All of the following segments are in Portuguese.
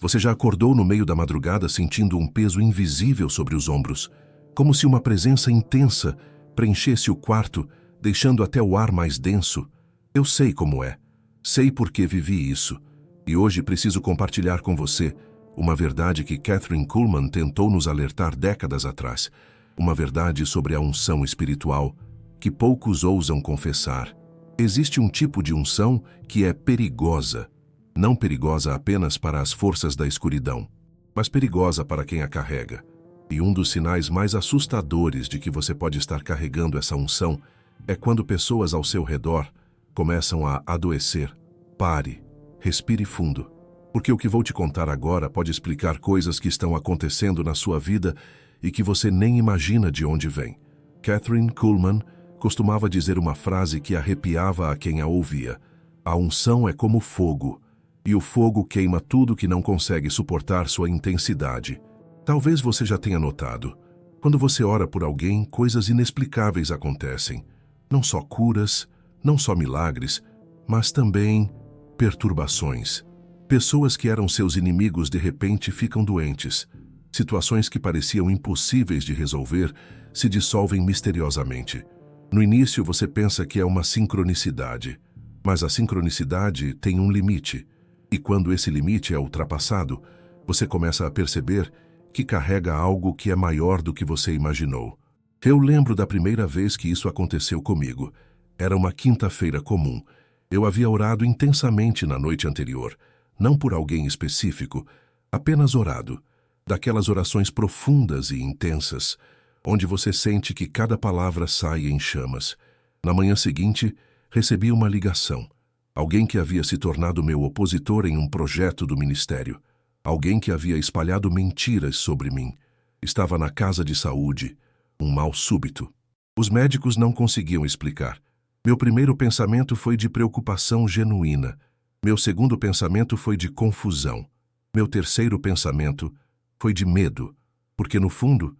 Você já acordou no meio da madrugada sentindo um peso invisível sobre os ombros, como se uma presença intensa preenchesse o quarto, deixando até o ar mais denso? Eu sei como é. Sei porque vivi isso. E hoje preciso compartilhar com você uma verdade que Kathryn Kuhlman tentou nos alertar décadas atrás. Uma verdade sobre a unção espiritual que poucos ousam confessar. Existe um tipo de unção que é perigosa. Não perigosa apenas para as forças da escuridão, mas perigosa para quem a carrega. E um dos sinais mais assustadores de que você pode estar carregando essa unção é quando pessoas ao seu redor começam a adoecer. Pare, respire fundo, porque o que vou te contar agora pode explicar coisas que estão acontecendo na sua vida e que você nem imagina de onde vem. Kathryn Kuhlman costumava dizer uma frase que arrepiava a quem a ouvia: a unção é como fogo, e o fogo queima tudo que não consegue suportar sua intensidade. Talvez você já tenha notado, quando você ora por alguém, coisas inexplicáveis acontecem. Não só curas, não só milagres, mas também perturbações. Pessoas que eram seus inimigos de repente ficam doentes. Situações que pareciam impossíveis de resolver se dissolvem misteriosamente. No início você pensa que é uma sincronicidade, mas a sincronicidade tem um limite. E quando esse limite é ultrapassado, você começa a perceber que carrega algo que é maior do que você imaginou. Eu lembro da primeira vez que isso aconteceu comigo. Era uma quinta-feira comum. Eu havia orado intensamente na noite anterior, não por alguém específico, apenas orado. Daquelas orações profundas e intensas, onde você sente que cada palavra sai em chamas. Na manhã seguinte, recebi uma ligação. Alguém que havia se tornado meu opositor em um projeto do ministério. Alguém que havia espalhado mentiras sobre mim. Estava na casa de saúde. Um mal súbito. Os médicos não conseguiam explicar. Meu primeiro pensamento foi de preocupação genuína. Meu segundo pensamento foi de confusão. Meu terceiro pensamento foi de medo. Porque no fundo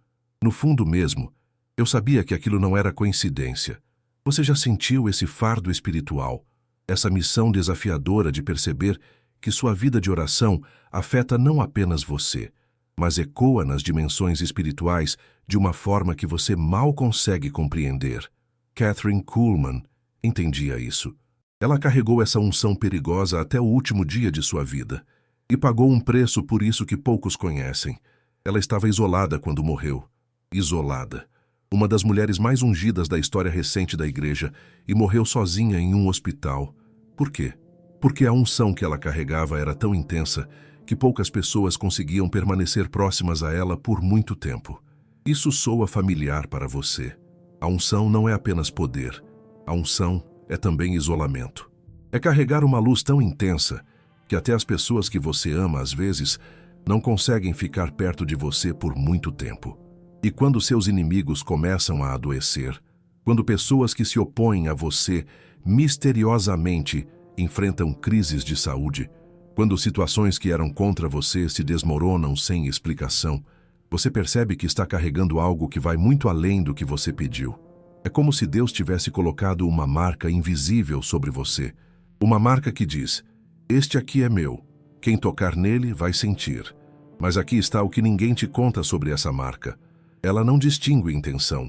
mesmo, eu sabia que aquilo não era coincidência. Você já sentiu esse fardo espiritual? Essa missão desafiadora de perceber que sua vida de oração afeta não apenas você, mas ecoa nas dimensões espirituais de uma forma que você mal consegue compreender. Kathryn Kuhlman entendia isso. Ela carregou essa unção perigosa até o último dia de sua vida e pagou um preço por isso que poucos conhecem. Ela estava isolada quando morreu. Isolada. Uma das mulheres mais ungidas da história recente da igreja, e morreu sozinha em um hospital. Por quê? Porque a unção que ela carregava era tão intensa que poucas pessoas conseguiam permanecer próximas a ela por muito tempo. Isso soa familiar para você. A unção não é apenas poder. A unção é também isolamento. É carregar uma luz tão intensa que até as pessoas que você ama, às vezes, não conseguem ficar perto de você por muito tempo. E quando seus inimigos começam a adoecer, quando pessoas que se opõem a você misteriosamente enfrentam crises de saúde, quando situações que eram contra você se desmoronam sem explicação, você percebe que está carregando algo que vai muito além do que você pediu. É como se Deus tivesse colocado uma marca invisível sobre você. Uma marca que diz: este aqui é meu, quem tocar nele vai sentir. Mas aqui está o que ninguém te conta sobre essa marca. Ela não distingue intenção.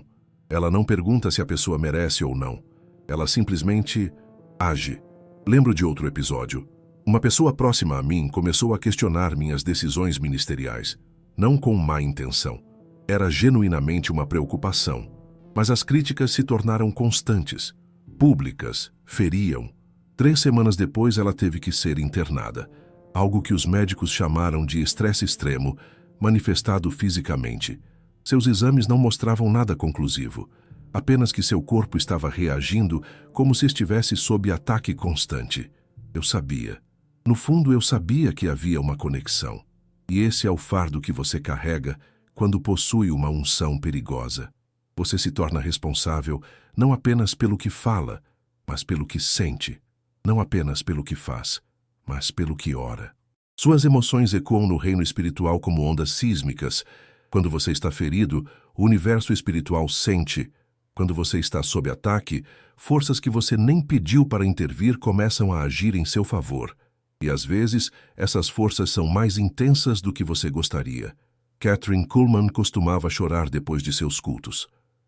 Ela não pergunta se a pessoa merece ou não. Ela simplesmente age. Lembro de outro episódio. Uma pessoa próxima a mim começou a questionar minhas decisões ministeriais. Não com má intenção. Era genuinamente uma preocupação. Mas as críticas se tornaram constantes. Públicas. Feriam. 3 semanas depois ela teve que ser internada. Algo que os médicos chamaram de estresse extremo, manifestado fisicamente. Seus exames não mostravam nada conclusivo, apenas que seu corpo estava reagindo como se estivesse sob ataque constante. Eu sabia. No fundo, eu sabia que havia uma conexão. E esse é o fardo que você carrega quando possui uma unção perigosa. Você se torna responsável não apenas pelo que fala, mas pelo que sente. Não apenas pelo que faz, mas pelo que ora. Suas emoções ecoam no reino espiritual como ondas sísmicas. Quando você está ferido, o universo espiritual sente. Quando você está sob ataque, forças que você nem pediu para intervir começam a agir em seu favor. E às vezes, essas forças são mais intensas do que você gostaria. Kathryn Kuhlman costumava chorar depois de seus cultos.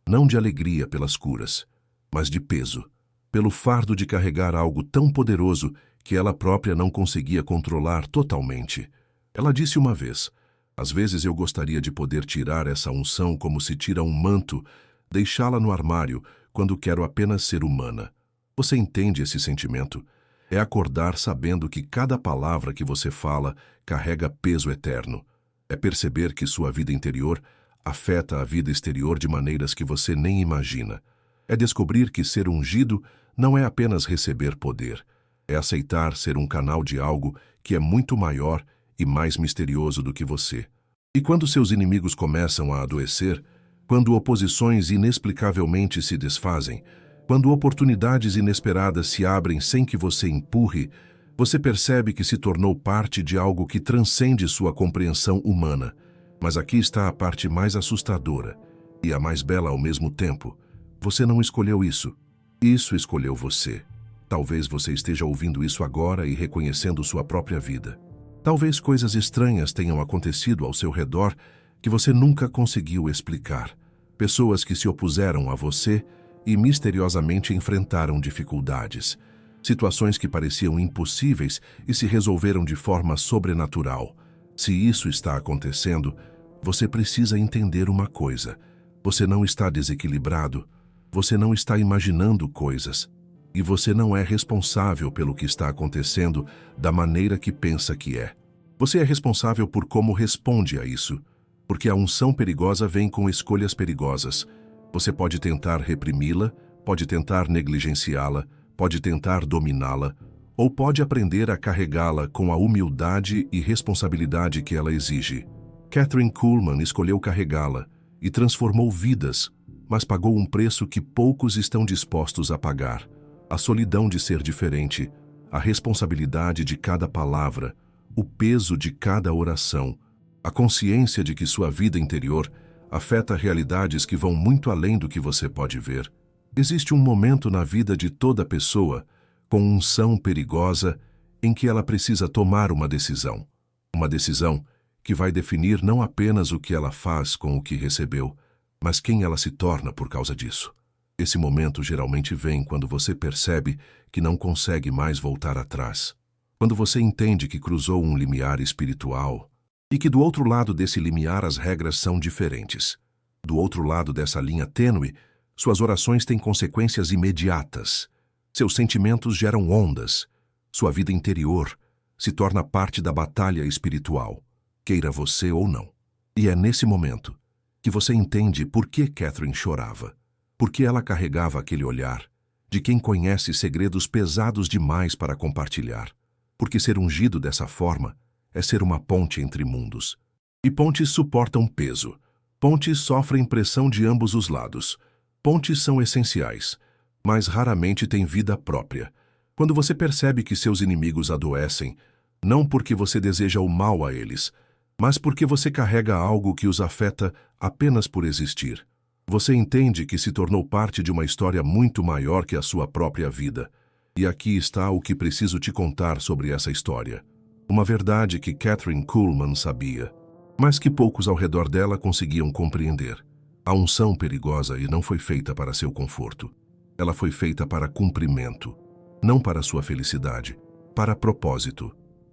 Não de alegria pelas curas, mas de peso, pelo fardo de carregar algo tão poderoso que ela própria não conseguia controlar totalmente. Ela disse uma vez: às vezes eu gostaria de poder tirar essa unção como se tira um manto, deixá-la no armário quando quero apenas ser humana. Você entende esse sentimento? É acordar sabendo que cada palavra que você fala carrega peso eterno. É perceber que sua vida interior afeta a vida exterior de maneiras que você nem imagina. É descobrir que ser ungido não é apenas receber poder. É aceitar ser um canal de algo que é muito maior e mais misterioso do que você. E quando seus inimigos começam a adoecer, quando oposições inexplicavelmente se desfazem, quando oportunidades inesperadas se abrem sem que você empurre, você percebe que se tornou parte de algo que transcende sua compreensão humana. Mas aqui está a parte mais assustadora e a mais bela ao mesmo tempo. Você não escolheu isso. Isso escolheu você. Talvez você esteja ouvindo isso agora e reconhecendo sua própria vida. Talvez coisas estranhas tenham acontecido ao seu redor que você nunca conseguiu explicar. Pessoas que se opuseram a você e misteriosamente enfrentaram dificuldades. Situações que pareciam impossíveis e se resolveram de forma sobrenatural. Se isso está acontecendo, você precisa entender uma coisa. Você não está desequilibrado. Você não está imaginando coisas. E você não é responsável pelo que está acontecendo da maneira que pensa que é. Você é responsável por como responde a isso. Porque a unção perigosa vem com escolhas perigosas. Você pode tentar reprimi-la, pode tentar negligenciá-la, pode tentar dominá-la, ou pode aprender a carregá-la com a humildade e responsabilidade que ela exige. Kathryn Kuhlman escolheu carregá-la e transformou vidas, mas pagou um preço que poucos estão dispostos a pagar. A solidão de ser diferente, a responsabilidade de cada palavra, o peso de cada oração, a consciência de que sua vida interior afeta realidades que vão muito além do que você pode ver. Existe um momento na vida de toda pessoa, com unção perigosa, em que ela precisa tomar uma decisão. Uma decisão que vai definir não apenas o que ela faz com o que recebeu, mas quem ela se torna por causa disso. Esse momento geralmente vem quando você percebe que não consegue mais voltar atrás. Quando você entende que cruzou um limiar espiritual e que do outro lado desse limiar as regras são diferentes. Do outro lado dessa linha tênue, suas orações têm consequências imediatas. Seus sentimentos geram ondas. Sua vida interior se torna parte da batalha espiritual, queira você ou não. E é nesse momento que você entende por que Kathryn chorava, por que ela carregava aquele olhar, de quem conhece segredos pesados demais para compartilhar. Porque ser ungido dessa forma é ser uma ponte entre mundos. E pontes suportam peso. Pontes sofrem pressão de ambos os lados. Pontes são essenciais, mas raramente têm vida própria. Quando você percebe que seus inimigos adoecem, não porque você deseja o mal a eles, mas porque você carrega algo que os afeta apenas por existir. Você entende que se tornou parte de uma história muito maior que a sua própria vida. E aqui está o que preciso te contar sobre essa história. Uma verdade que Kathryn Kuhlman sabia, mas que poucos ao redor dela conseguiam compreender. A unção perigosa e não foi feita para seu conforto. Ela foi feita para cumprimento, não para sua felicidade, para propósito,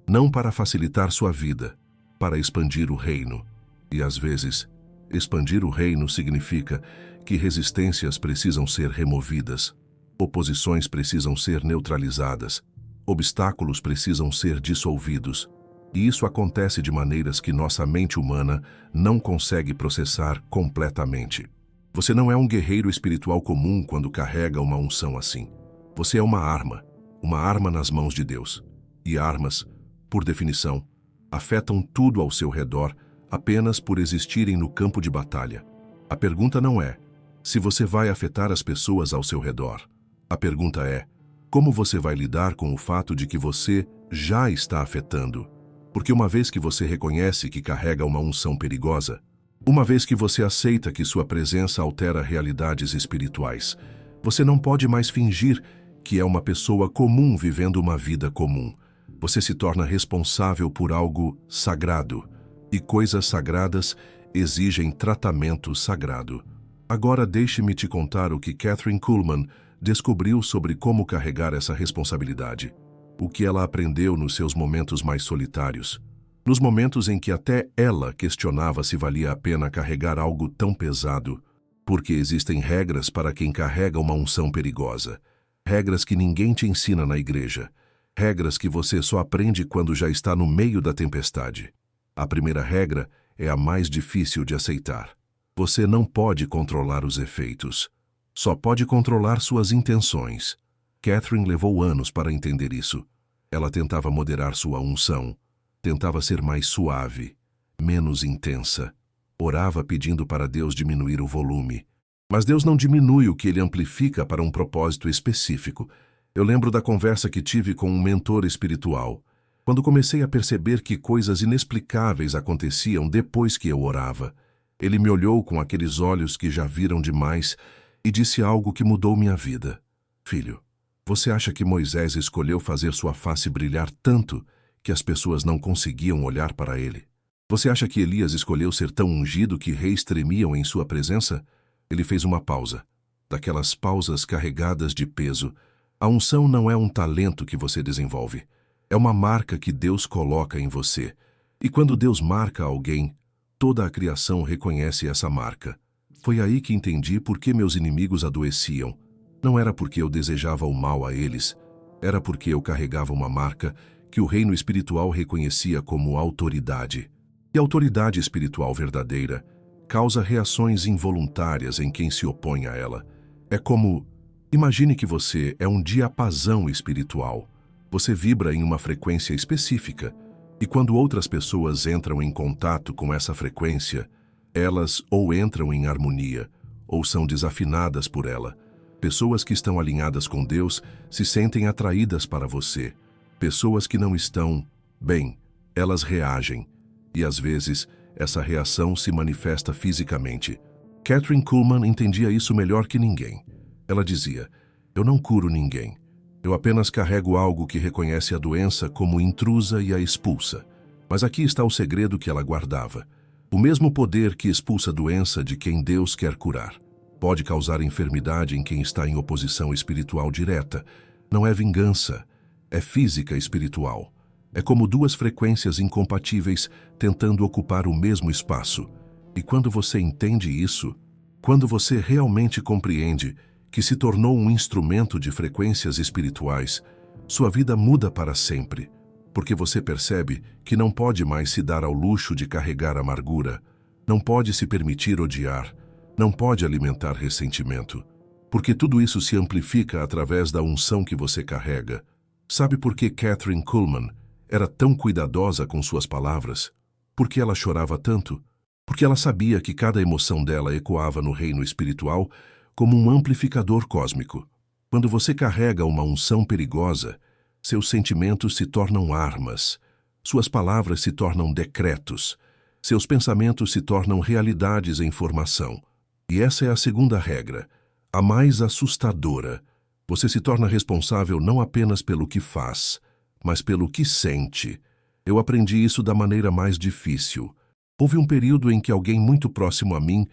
não para facilitar sua vida, para expandir o reino. E às vezes, expandir o reino significa que resistências precisam ser removidas, oposições precisam ser neutralizadas, obstáculos precisam ser dissolvidos. E isso acontece de maneiras que nossa mente humana não consegue processar completamente. Você não é um guerreiro espiritual comum quando carrega uma unção assim. Você é uma arma nas mãos de Deus. E armas, por definição, afetam tudo ao seu redor apenas por existirem no campo de batalha. A pergunta não é se você vai afetar as pessoas ao seu redor. A pergunta é como você vai lidar com o fato de que você já está afetando. Porque uma vez que você reconhece que carrega uma unção perigosa, uma vez que você aceita que sua presença altera realidades espirituais, você não pode mais fingir que é uma pessoa comum vivendo uma vida comum. Você se torna responsável por algo sagrado, e coisas sagradas exigem tratamento sagrado. Agora deixe-me te contar o que Kathryn Kuhlman descobriu sobre como carregar essa responsabilidade. O que ela aprendeu nos seus momentos mais solitários. Nos momentos em que até ela questionava se valia a pena carregar algo tão pesado. Porque existem regras para quem carrega uma unção perigosa. Regras que ninguém te ensina na igreja. Regras que você só aprende quando já está no meio da tempestade. A primeira regra é a mais difícil de aceitar. Você não pode controlar os efeitos. Só pode controlar suas intenções. Kathryn levou anos para entender isso. Ela tentava moderar sua unção. Tentava ser mais suave, menos intensa. Orava pedindo para Deus diminuir o volume. Mas Deus não diminui o que Ele amplifica para um propósito específico. Eu lembro da conversa que tive com um mentor espiritual, quando comecei a perceber que coisas inexplicáveis aconteciam depois que eu orava. Ele me olhou com aqueles olhos que já viram demais e disse algo que mudou minha vida. Filho, você acha que Moisés escolheu fazer sua face brilhar tanto que as pessoas não conseguiam olhar para ele? Você acha que Elias escolheu ser tão ungido que reis tremiam em sua presença? Ele fez uma pausa. Daquelas pausas carregadas de peso. A unção não é um talento que você desenvolve. É uma marca que Deus coloca em você. E quando Deus marca alguém, toda a criação reconhece essa marca. Foi aí que entendi por que meus inimigos adoeciam. Não era porque eu desejava o mal a eles. Era porque eu carregava uma marca que o reino espiritual reconhecia como autoridade. E a autoridade espiritual verdadeira causa reações involuntárias em quem se opõe a ela. É como, imagine que você é um diapasão espiritual. Você vibra em uma frequência específica, e quando outras pessoas entram em contato com essa frequência, elas ou entram em harmonia, ou são desafinadas por ela. Pessoas que estão alinhadas com Deus se sentem atraídas para você. Pessoas que não estão, bem, elas reagem. E às vezes, essa reação se manifesta fisicamente. Kathryn Kuhlman entendia isso melhor que ninguém. Ela dizia, eu não curo ninguém. Eu apenas carrego algo que reconhece a doença como intrusa e a expulsa. Mas aqui está o segredo que ela guardava. O mesmo poder que expulsa a doença de quem Deus quer curar. Pode causar enfermidade em quem está em oposição espiritual direta. Não é vingança, é física espiritual. É como duas frequências incompatíveis tentando ocupar o mesmo espaço. E quando você entende isso, quando você realmente compreende que se tornou um instrumento de frequências espirituais, sua vida muda para sempre, porque você percebe que não pode mais se dar ao luxo de carregar amargura, não pode se permitir odiar, não pode alimentar ressentimento, porque tudo isso se amplifica através da unção que você carrega. Sabe por que Kathryn Kuhlman era tão cuidadosa com suas palavras? Por que ela chorava tanto? Porque ela sabia que cada emoção dela ecoava no reino espiritual como um amplificador cósmico. Quando você carrega uma unção perigosa, seus sentimentos se tornam armas, suas palavras se tornam decretos, seus pensamentos se tornam realidades em formação. E essa é a segunda regra, a mais assustadora. Você se torna responsável não apenas pelo que faz, mas pelo que sente. Eu aprendi isso da maneira mais difícil. Houve um período em que alguém muito próximo a mim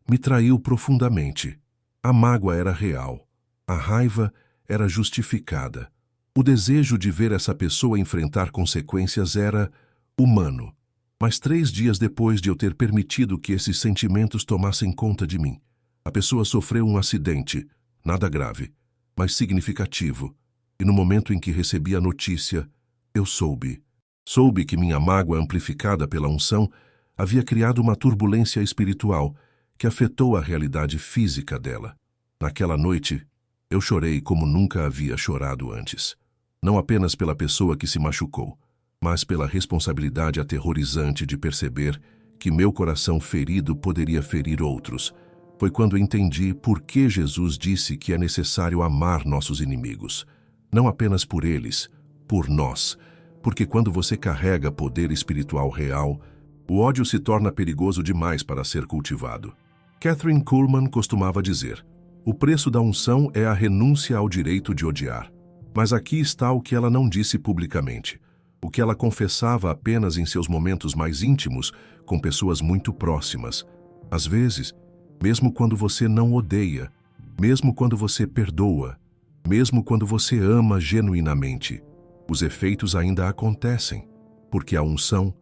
me traiu profundamente. A mágoa era real. A raiva era justificada. O desejo de ver essa pessoa enfrentar consequências era humano. Mas 3 dias depois de eu ter permitido que esses sentimentos tomassem conta de mim, a pessoa sofreu um acidente, nada grave, mas significativo. E no momento em que recebi a notícia, eu soube. Soube que minha mágoa amplificada pela unção havia criado uma turbulência espiritual que afetou a realidade física dela. Naquela noite, eu chorei como nunca havia chorado antes. Não apenas pela pessoa que se machucou, mas pela responsabilidade aterrorizante de perceber que meu coração ferido poderia ferir outros. Foi quando entendi por que Jesus disse que é necessário amar nossos inimigos. Não apenas por eles, por nós. Porque quando você carrega poder espiritual real, o ódio se torna perigoso demais para ser cultivado. Kathryn Kuhlman costumava dizer, o preço da unção é a renúncia ao direito de odiar. Mas aqui está o que ela não disse publicamente. o que ela confessava apenas em seus momentos mais íntimos com pessoas muito próximas. Às vezes, mesmo quando você não odeia, mesmo quando você perdoa, mesmo quando você ama genuinamente, os efeitos ainda acontecem, porque a unção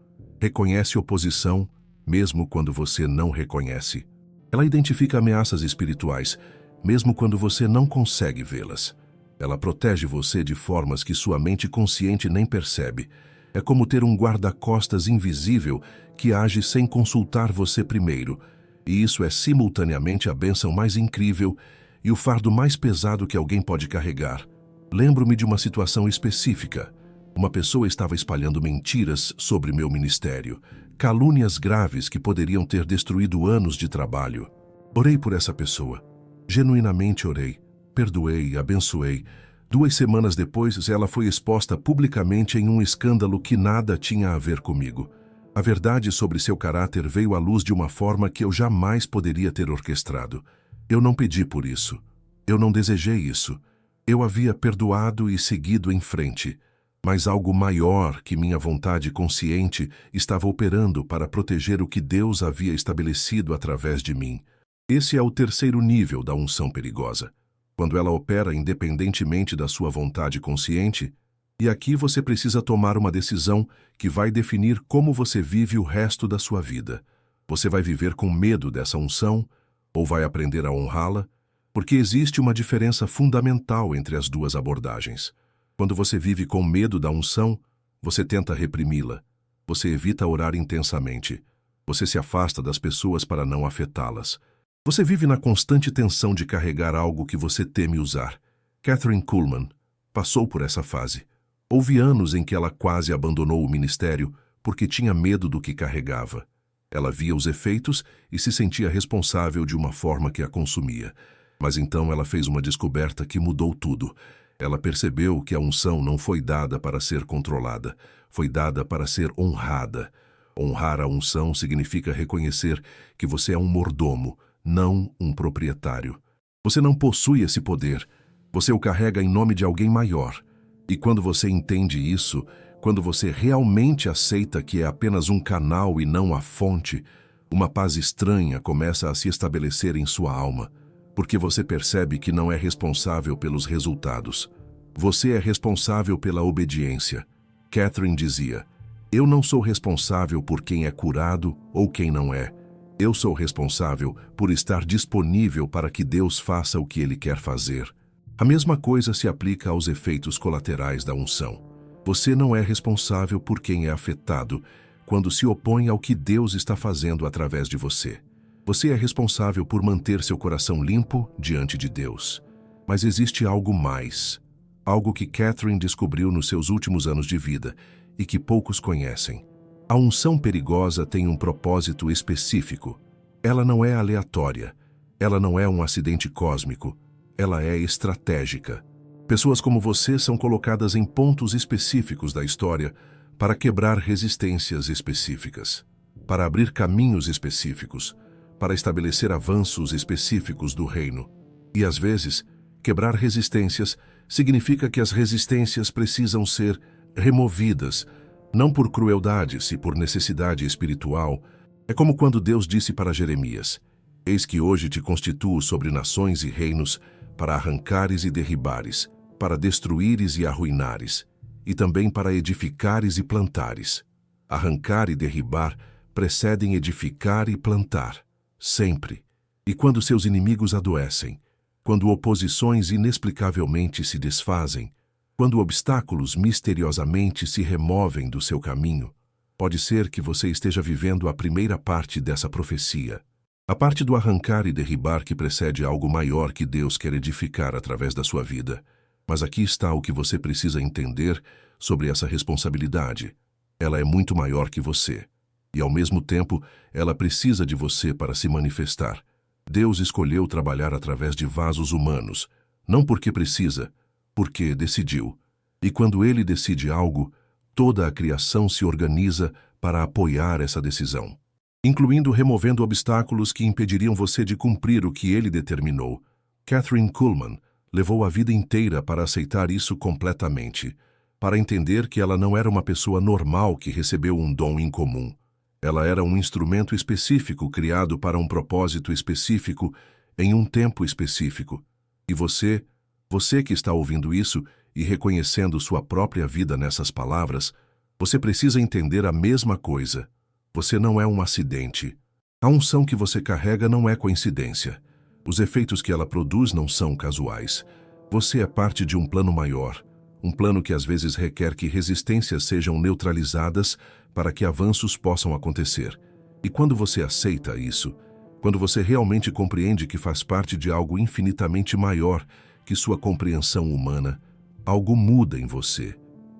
reconhece oposição mesmo quando você não reconhece. Ela identifica ameaças espirituais, mesmo quando você não consegue vê-las. Ela protege você de formas que sua mente consciente nem percebe. É como ter um guarda-costas invisível que age sem consultar você primeiro. E isso é simultaneamente a bênção mais incrível e o fardo mais pesado que alguém pode carregar. Lembro-me de uma situação específica. Uma pessoa estava espalhando mentiras sobre meu ministério, calúnias graves que poderiam ter destruído anos de trabalho. Orei por essa pessoa. Genuinamente orei. Perdoei, abençoei. 2 semanas depois, ela foi exposta publicamente em um escândalo que nada tinha a ver comigo. A verdade sobre seu caráter veio à luz de uma forma que eu jamais poderia ter orquestrado. Eu não pedi por isso. Eu não desejei isso. Eu havia perdoado e seguido em frente. Mas algo maior que minha vontade consciente estava operando para proteger o que Deus havia estabelecido através de mim. Esse é o terceiro nível da unção perigosa, quando ela opera independentemente da sua vontade consciente, e aqui você precisa tomar uma decisão que vai definir como você vive o resto da sua vida. Você vai viver com medo dessa unção ou vai aprender a honrá-la? Porque existe uma diferença fundamental entre as duas abordagens. Quando você vive com medo da unção, você tenta reprimi-la. Você evita orar intensamente. Você se afasta das pessoas para não afetá-las. Você vive na constante tensão de carregar algo que você teme usar. Kathryn Kuhlman passou por essa fase. Houve anos em que ela quase abandonou o ministério porque tinha medo do que carregava. Ela via os efeitos e se sentia responsável de uma forma que a consumia. Mas então ela fez uma descoberta que mudou tudo. Ela percebeu que a unção não foi dada para ser controlada, foi dada para ser honrada. Honrar a unção significa reconhecer que você é um mordomo, não um proprietário. Você não possui esse poder, você o carrega em nome de alguém maior. E quando você entende isso, quando você realmente aceita que é apenas um canal e não a fonte, uma paz estranha começa a se estabelecer em sua alma, porque você percebe que não é responsável pelos resultados. Você é responsável pela obediência. Kathryn dizia, eu não sou responsável por quem é curado ou quem não é. Eu sou responsável por estar disponível para que Deus faça o que Ele quer fazer. A mesma coisa se aplica aos efeitos colaterais da unção. Você não é responsável por quem é afetado quando se opõe ao que Deus está fazendo através de você. Você é responsável por manter seu coração limpo diante de Deus. Mas existe algo mais. Algo que Kathryn descobriu nos seus últimos anos de vida e que poucos conhecem. A unção perigosa tem um propósito específico. Ela não é aleatória. Ela não é um acidente cósmico. Ela é estratégica. Pessoas como você são colocadas em pontos específicos da história para quebrar resistências específicas, para abrir caminhos específicos, para estabelecer avanços específicos do reino. E às vezes, quebrar resistências significa que as resistências precisam ser removidas, não por crueldade, se por necessidade espiritual. É como quando Deus disse para Jeremias, eis que hoje te constituo sobre nações e reinos para arrancares e derribares, para destruíres e arruinares, e também para edificares e plantares. Arrancar e derribar precedem edificar e plantar, sempre. E quando seus inimigos adoecem, quando oposições inexplicavelmente se desfazem, quando obstáculos misteriosamente se removem do seu caminho, pode ser que você esteja vivendo a primeira parte dessa profecia. A parte do arrancar e derribar que precede algo maior que Deus quer edificar através da sua vida. Mas aqui está o que você precisa entender sobre essa responsabilidade. Ela é muito maior que você. E ao mesmo tempo, ela precisa de você para se manifestar. Deus escolheu trabalhar através de vasos humanos, não porque precisa, porque decidiu. E quando Ele decide algo, toda a criação se organiza para apoiar essa decisão, incluindo removendo obstáculos que impediriam você de cumprir o que Ele determinou. Kathryn Kuhlman levou a vida inteira para aceitar isso completamente. para entender que ela não era uma pessoa normal que recebeu um dom incomum. Ela era um instrumento específico criado para um propósito específico em um tempo específico. E você que está ouvindo isso e reconhecendo sua própria vida nessas palavras, você precisa entender a mesma coisa. Você não é um acidente. A unção que você carrega não é coincidência. Os efeitos que ela produz não são casuais. Você é parte de um plano maior, um plano que às vezes requer que resistências sejam neutralizadas para que avanços possam acontecer. E quando você aceita isso, quando você realmente compreende que faz parte de algo infinitamente maior que sua compreensão humana, algo muda em você.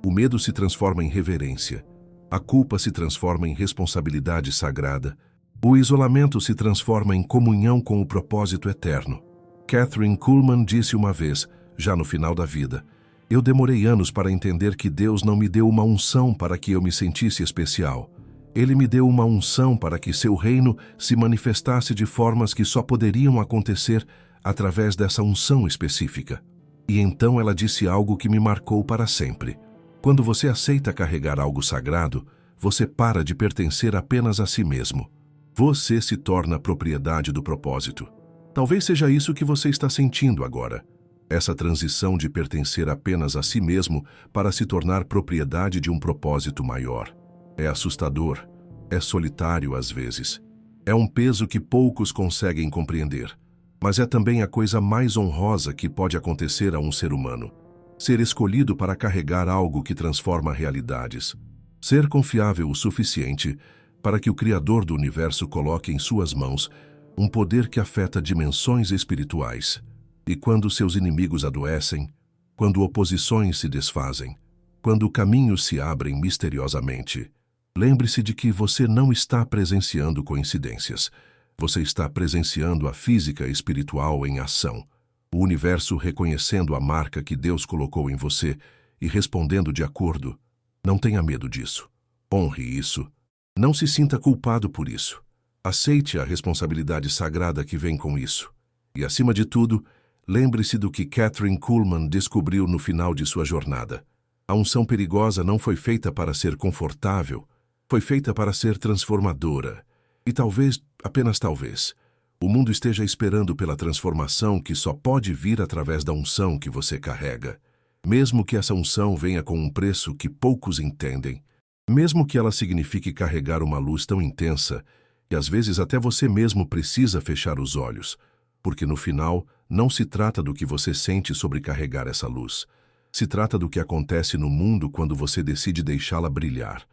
O medo se transforma em reverência. A culpa se transforma em responsabilidade sagrada. O isolamento se transforma em comunhão com o propósito eterno. Kathryn Kuhlman disse uma vez, já no final da vida, eu demorei anos para entender que Deus não me deu uma unção para que eu me sentisse especial. Ele me deu uma unção para que seu reino se manifestasse de formas que só poderiam acontecer através dessa unção específica. E então ela disse algo que me marcou para sempre. Quando você aceita carregar algo sagrado, você para de pertencer apenas a si mesmo. Você se torna propriedade do propósito. Talvez seja isso que você está sentindo agora. Essa transição de pertencer apenas a si mesmo para se tornar propriedade de um propósito maior. É assustador, é solitário às vezes. É um peso que poucos conseguem compreender. Mas é também a coisa mais honrosa que pode acontecer a um ser humano. Ser escolhido para carregar algo que transforma realidades. Ser confiável o suficiente para que o Criador do Universo coloque em suas mãos um poder que afeta dimensões espirituais. E quando seus inimigos adoecem, quando oposições se desfazem, quando caminhos se abrem misteriosamente, lembre-se de que você não está presenciando coincidências. Você está presenciando a física espiritual em ação. O universo reconhecendo a marca que Deus colocou em você e respondendo de acordo. Não tenha medo disso. Honre isso. Não se sinta culpado por isso. Aceite a responsabilidade sagrada que vem com isso. E, acima de tudo, lembre-se do que Kathryn Kuhlman descobriu no final de sua jornada. A unção perigosa não foi feita para ser confortável, foi feita para ser transformadora. E talvez, apenas talvez, o mundo esteja esperando pela transformação que só pode vir através da unção que você carrega. Mesmo que essa unção venha com um preço que poucos entendem, mesmo que ela signifique carregar uma luz tão intensa que às vezes até você mesmo precisa fechar os olhos, porque no final não se trata do que você sente sobre carregar essa luz. Se trata do que acontece no mundo quando você decide deixá-la brilhar.